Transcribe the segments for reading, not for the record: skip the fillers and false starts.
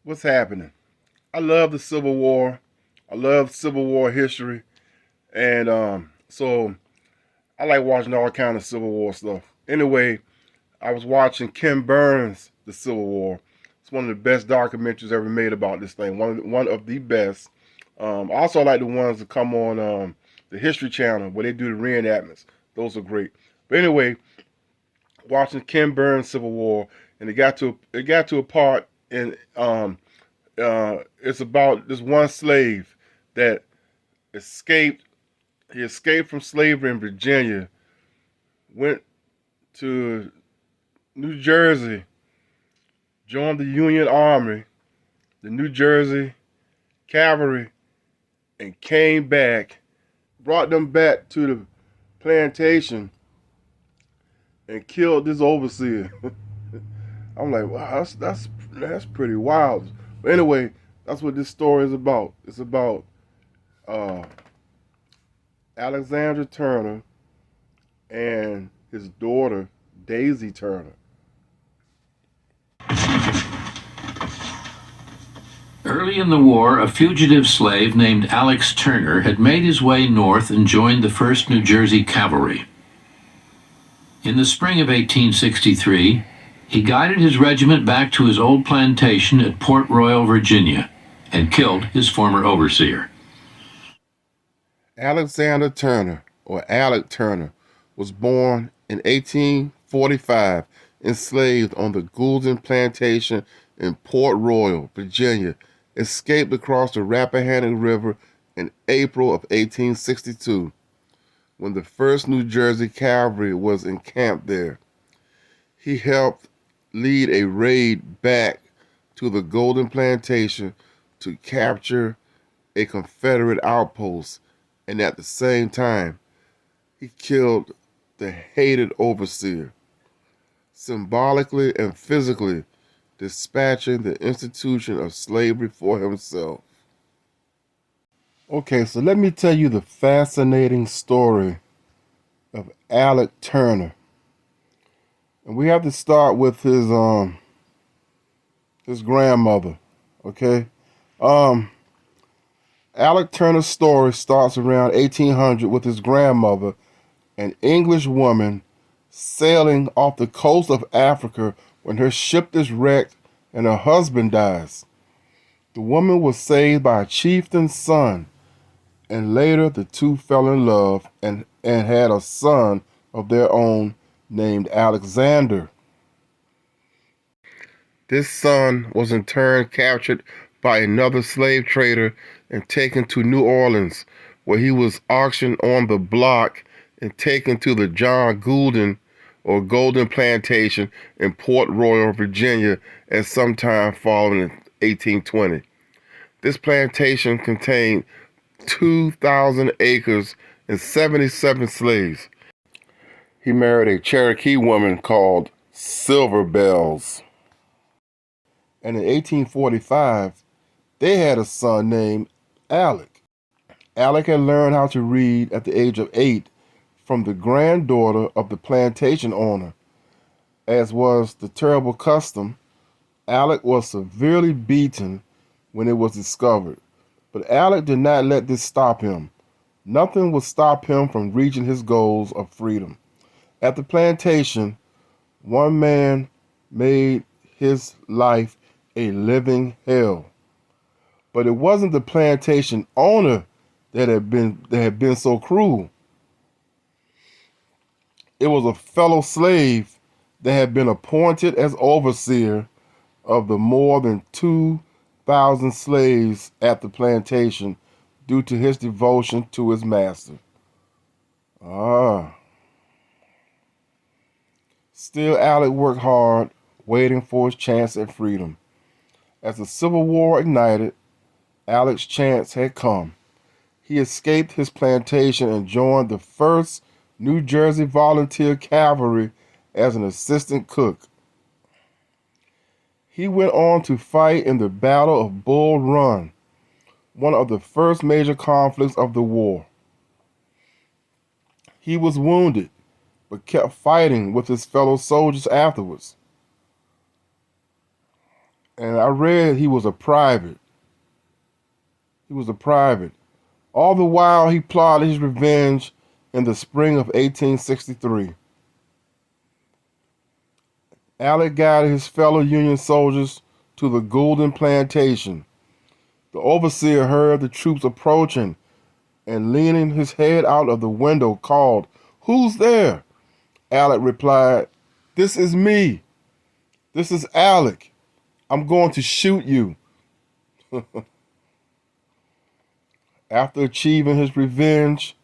What's happening? I love the Civil War. I love Civil War history, and so I like watching all kind of Civil War stuff. Anyway, I was watching Ken Burns' The Civil War. It's one of the best documentaries ever made about this thing. One of the best. Also, I like the ones that come on the History Channel where they do the reenactments. Those are great. But anyway, watching Ken Burns' Civil War, and it got to a part in it's about this one slave that escaped. He escaped from slavery in Virginia, went to New Jersey, joined the Union Army, the New Jersey Cavalry, and came back, brought them back to the plantation, and killed this overseer. I'm like, wow, that's pretty wild. But anyway, that's what this story is about. It's about uh, Alexander Turner and his daughter Daisy Turner. Early in the war, a fugitive slave named Alex Turner had made his way north and joined the 1st New Jersey Cavalry. In the spring of 1863, he guided his regiment back to his old plantation at Port Royal, Virginia, and killed his former overseer. Alexander Turner, or Alec Turner, was born in 1845, enslaved on the Goulden Plantation in Port Royal, Virginia, escaped across the Rappahannock River in April of 1862, when the 1st New Jersey Cavalry was encamped there. He helped lead a raid back to the Golden Plantation to capture a Confederate outpost, and at the same time, he killed the hated overseer, symbolically and physically dispatching the institution of slavery for himself. Okay, so let me tell you the fascinating story of Alec Turner. And we have to start with his grandmother. Okay? Alec Turner's story starts around 1800 with his grandmother, an English woman, sailing off the coast of Africa when her ship is wrecked and her husband dies. The woman was saved by a chieftain's son, and later the two fell in love and had a son of their own named Alexander. This son was in turn captured by another slave trader and taken to New Orleans, where he was auctioned on the block and taken to the John Goulden or Golden Plantation in Port Royal, Virginia, at some time following in 1820. This plantation contained 2,000 acres and 77 slaves. He married a Cherokee woman called Silver Bells. And in 1845, they had a son named Alec. Alec had learned how to read at the age of 8 from the granddaughter of the plantation owner. As was the terrible custom, Alec was severely beaten when it was discovered. But Alec did not let this stop him. Nothing would stop him from reaching his goals of freedom. At the plantation, one man made his life a living hell. But it wasn't the plantation owner that had been so cruel. It was a fellow slave that had been appointed as overseer of the more than 2,000 slaves at the plantation due to his devotion to his master. Still, Alec worked hard, waiting for his chance at freedom. As the Civil War ignited, Alec's chance had come. He escaped his plantation and joined the 1st New Jersey Volunteer Cavalry as an assistant cook. He went on to fight in the Battle of Bull Run, one of the first major conflicts of the war. He was wounded, but kept fighting with his fellow soldiers afterwards. And I read he was a private. He was a private. All the while, he plotted his revenge in the spring of 1863. Alec guided his fellow Union soldiers to the Golden Plantation. The overseer heard the troops approaching and, leaning his head out of the window, called, "Who's there?" Alec replied, "This is me. This is Alec. I'm going to shoot you." After achieving his revenge,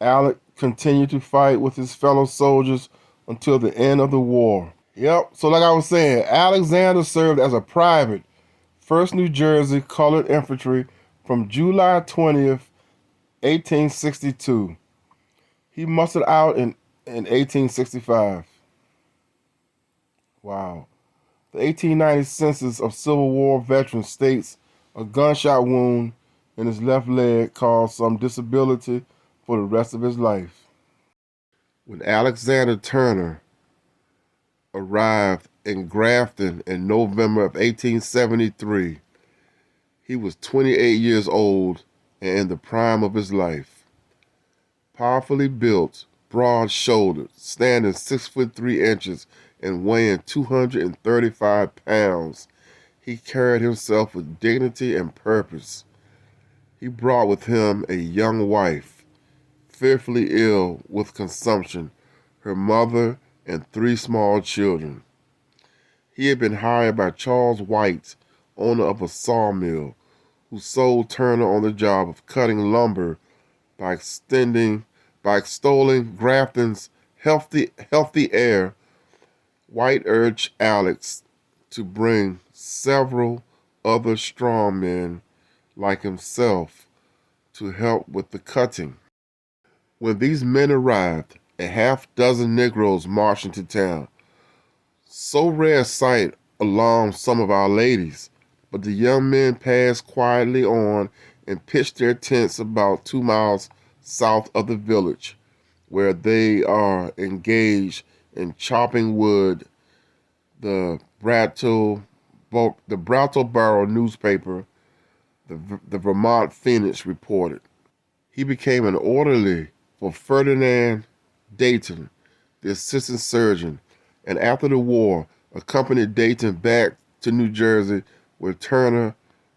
Alec continued to fight with his fellow soldiers until the end of the war. Yep, so like I was saying, Alexander served as a private, 1st New Jersey Colored Infantry from July 20th, 1862. He mustered out in 1865. Wow. The 1890 census of Civil War veterans states a gunshot wound in his left leg caused some disability for the rest of his life. When Alexander Turner arrived in Grafton in November of 1873, he was 28 years old and in the prime of his life. Powerfully built, broad-shouldered, standing 6'3" and weighing 235 pounds, he carried himself with dignity and purpose. He brought with him a young wife, fearfully ill with consumption, her mother, and 3 small children. He had been hired by Charles White, owner of a sawmill, who sold Turner on the job of cutting lumber by extolling Grafton's healthy air. White urged Alex to bring several other strong men like himself to help with the cutting. When these men arrived, a half-dozen Negroes marched into town. So rare a sight alarmed some of our ladies, but the young men passed quietly on and pitched their tents about 2 miles south of the village, where they are engaged in chopping wood. The Brattleboro newspaper, the Vermont Phoenix, reported. He became an orderly for Ferdinand Dayton, the assistant surgeon, and after the war accompanied Dayton back to New Jersey, where Turner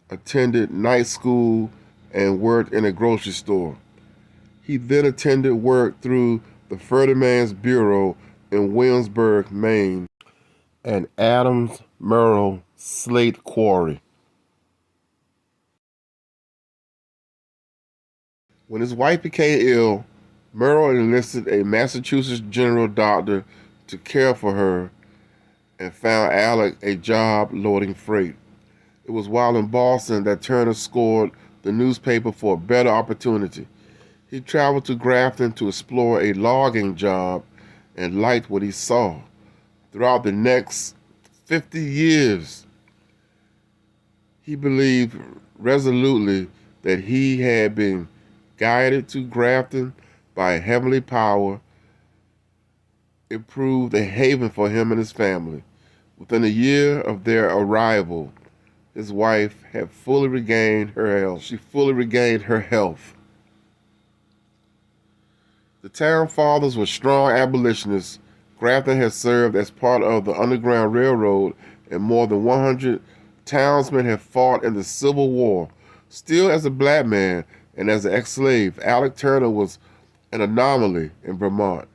attended night school and worked in a grocery store. He then attended work through the Ferdinand's Bureau in Williamsburg, Maine, and Adams Merle Slate Quarry. When his wife became ill, Merle enlisted a Massachusetts general doctor to care for her and found Alec a job loading freight. It was while in Boston that Turner scored the newspaper for a better opportunity. He traveled to Grafton to explore a logging job and liked what he saw. Throughout the next 50 years, he believed resolutely that he had been guided to Grafton by a heavenly power. It proved a haven for him and his family. Within a year of their arrival, his wife had fully regained her health. She fully regained her health. The town fathers were strong abolitionists. Grafton had served as part of the Underground Railroad, and more than 100 townsmen had fought in the Civil War. Still, as a black man and as an ex-slave, Alec Turner was an anomaly in Vermont,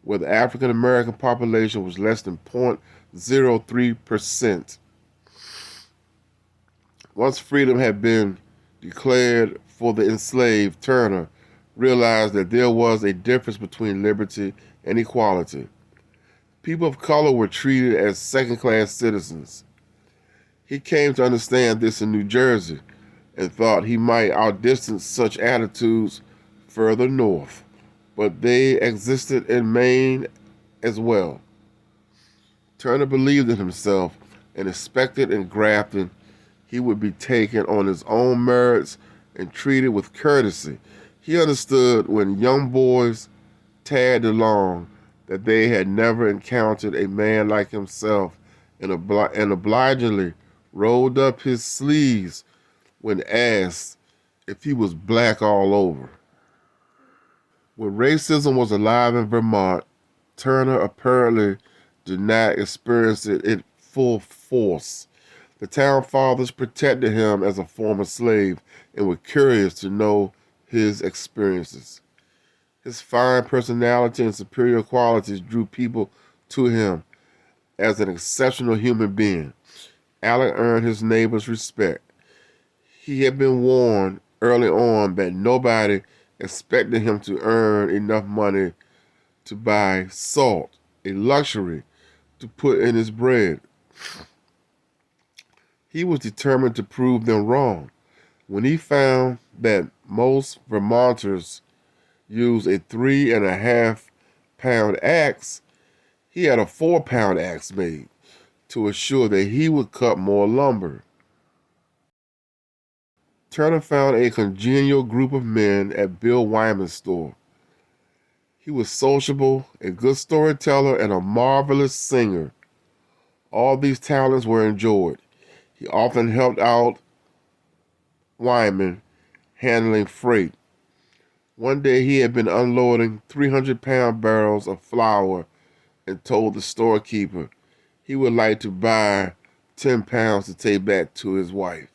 where the African American population was less than 0.03%. Once freedom had been declared for the enslaved, Turner realized that there was a difference between liberty and equality. People of color were treated as second-class citizens. He came to understand this in New Jersey and thought he might outdistance such attitudes further north, but they existed in Maine as well. Turner believed in himself and expected in Grafton he would be taken on his own merits and treated with courtesy. He understood when young boys tagged along that they had never encountered a man like himself and obligingly rolled up his sleeves when asked if he was black all over. When racism was alive in Vermont, Turner apparently did not experience it in full force. The town fathers protected him as a former slave and were curious to know his experiences. His fine personality and superior qualities drew people to him as an exceptional human being. Alec earned his neighbors' respect. He had been warned early on that nobody expected him to earn enough money to buy salt, a luxury to put in his bread. He was determined to prove them wrong. When he found that most Vermonters used a 3.5 pound axe, he had a 4 pound axe made to assure that he would cut more lumber. Turner found a congenial group of men at Bill Wyman's store. He was sociable, a good storyteller, and a marvelous singer. All these talents were enjoyed. He often helped out Wyman handling freight. One day he had been unloading 300-pound barrels of flour and told the storekeeper he would like to buy 10 pounds to take back to his wife.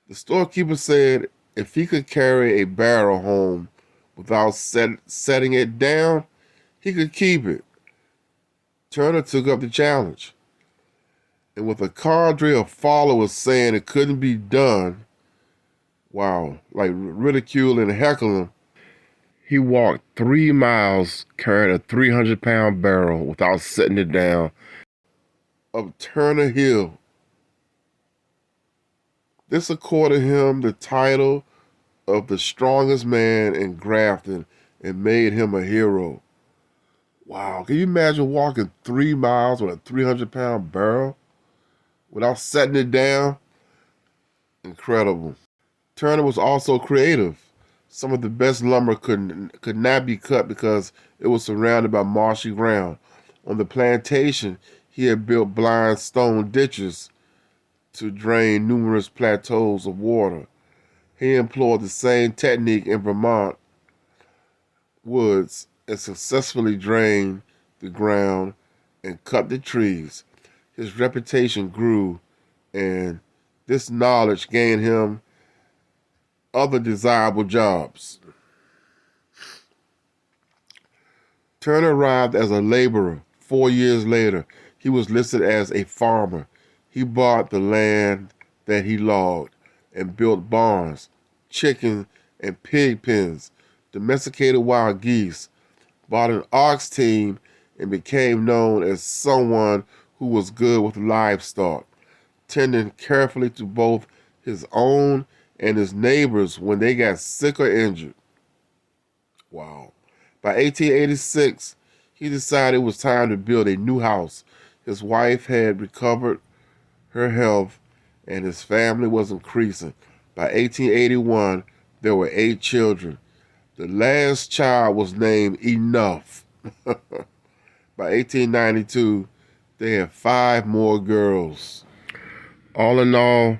The storekeeper said if he could carry a barrel home without setting it down, he could keep it. Turner took up the challenge. And with a cadre of followers saying it couldn't be done, like ridiculing and heckling, he walked 3 miles carrying a 300-pound barrel without setting it down up Turner Hill. This accorded him the title of the strongest man in Grafton and made him a hero. Wow, can you imagine walking 3 miles with a 300-pound barrel without setting it down? Incredible. Turner was also creative. Some of the best lumber could not be cut because it was surrounded by marshy ground. On the plantation, he had built blind stone ditches to drain numerous plateaus of water. He employed the same technique in Vermont woods and successfully drained the ground and cut the trees. His reputation grew, and this knowledge gained him other desirable jobs. Turner arrived as a laborer. 4 years later, he was listed as a farmer. He bought the land that he logged and built barns, chicken and pig pens, domesticated wild geese, bought an ox team, and became known as someone who was good with livestock, tending carefully to both his own and his neighbors when they got sick or injured. Wow. By 1886, he decided it was time to build a new house. His wife had recovered her health and his family was increasing. By 1881, there were 8 children. The last child was named Enough. By 1892, they had 5 more girls. All in all,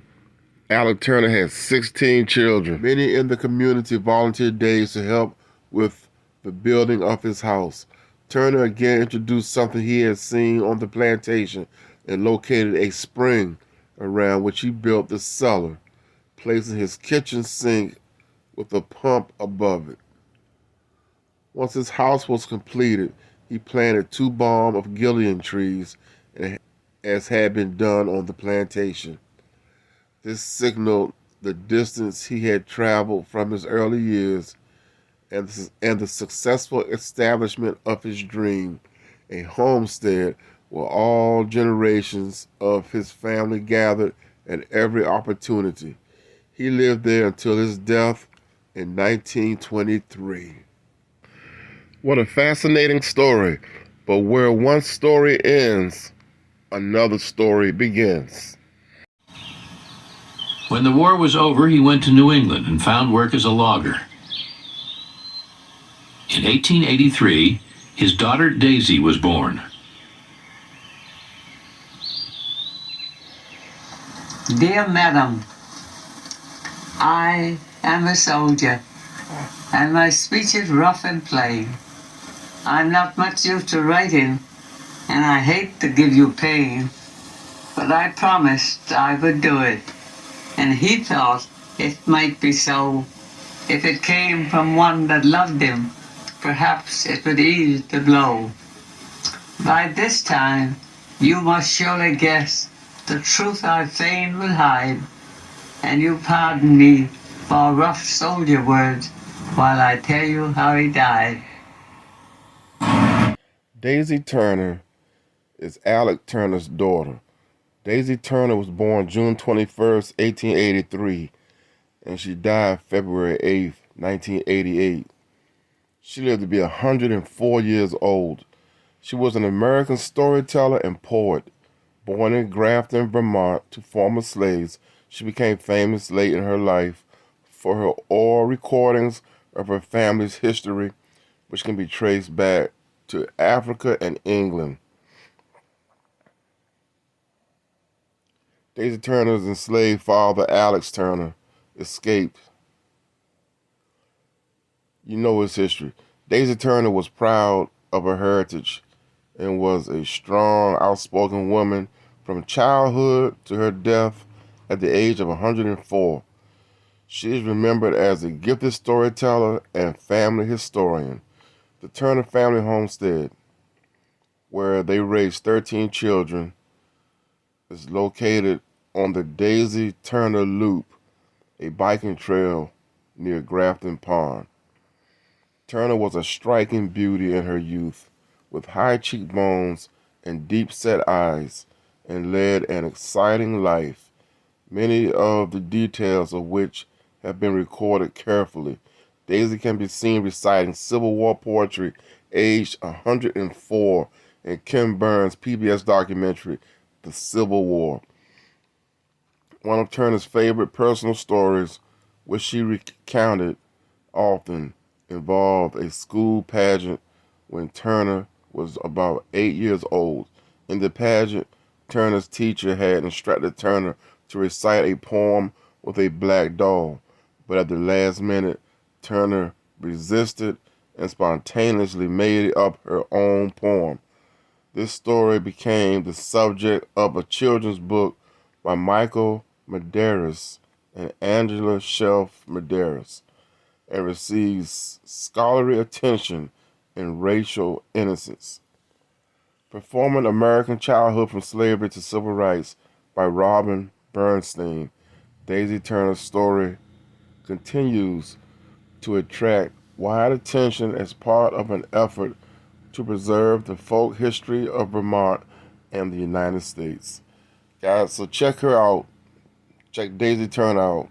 Alec Turner had 16 children. Many in the community volunteered days to help with the building of his house. Turner again introduced something he had seen on the plantation and located a spring around which he built the cellar, placing his kitchen sink with a pump above it. Once his house was completed, he planted 2 balm of Gilead trees, as had been done on the plantation. This signaled the distance he had traveled from his early years and the successful establishment of his dream, a homestead where all generations of his family gathered at every opportunity. He lived there until his death in 1923. What a fascinating story, but where one story ends, another story begins. When the war was over, he went to New England and found work as a logger. In 1883, his daughter Daisy was born. Dear Madam, I am a soldier, and my speech is rough and plain. I'm not much used to writing, and I hate to give you pain, but I promised I would do it, and he thought it might be so. If it came from one that loved him, perhaps it would ease the blow. By this time, you must surely guess the truth I fain will hide, and you pardon me for rough soldier words while I tell you how he died. Daisy Turner is Alec Turner's daughter. Daisy Turner was born June 21st, 1883, and she died February 8th, 1988. She lived to be 104 years old. She was an American storyteller and poet. Born in Grafton, Vermont, to former slaves, she became famous late in her life for her oral recordings of her family's history, which can be traced back to Africa and England. Daisy Turner's enslaved father, Alex Turner, escaped. You know his history. Daisy Turner was proud of her heritage and was a strong, outspoken woman from childhood to her death at the age of 104. She is remembered as a gifted storyteller and family historian. The Turner family homestead, where they raised 13 children, is located on the Daisy Turner Loop, a biking trail near Grafton Pond. Turner was a striking beauty in her youth, with high cheekbones and deep-set eyes, and led an exciting life, many of the details of which have been recorded carefully. Daisy can be seen reciting Civil War poetry aged 104 in Ken Burns' PBS documentary, The Civil War. One of Turner's favorite personal stories, which she recounted often, involved a school pageant when Turner was about 8 years old. In the pageant, Turner's teacher had instructed Turner to recite a poem with a black doll, but at the last minute, Turner resisted and spontaneously made up her own poem. This story became the subject of a children's book by Michael Medeiros and Angela Shelf Medeiros, and receives scholarly attention in racial innocence. Performing American Childhood from Slavery to Civil Rights by Robin Bernstein, Daisy Turner's story continues to attract wide attention as part of an effort to preserve the folk history of Vermont and the United States. Guys, so check her out. Check Daisy Turner out.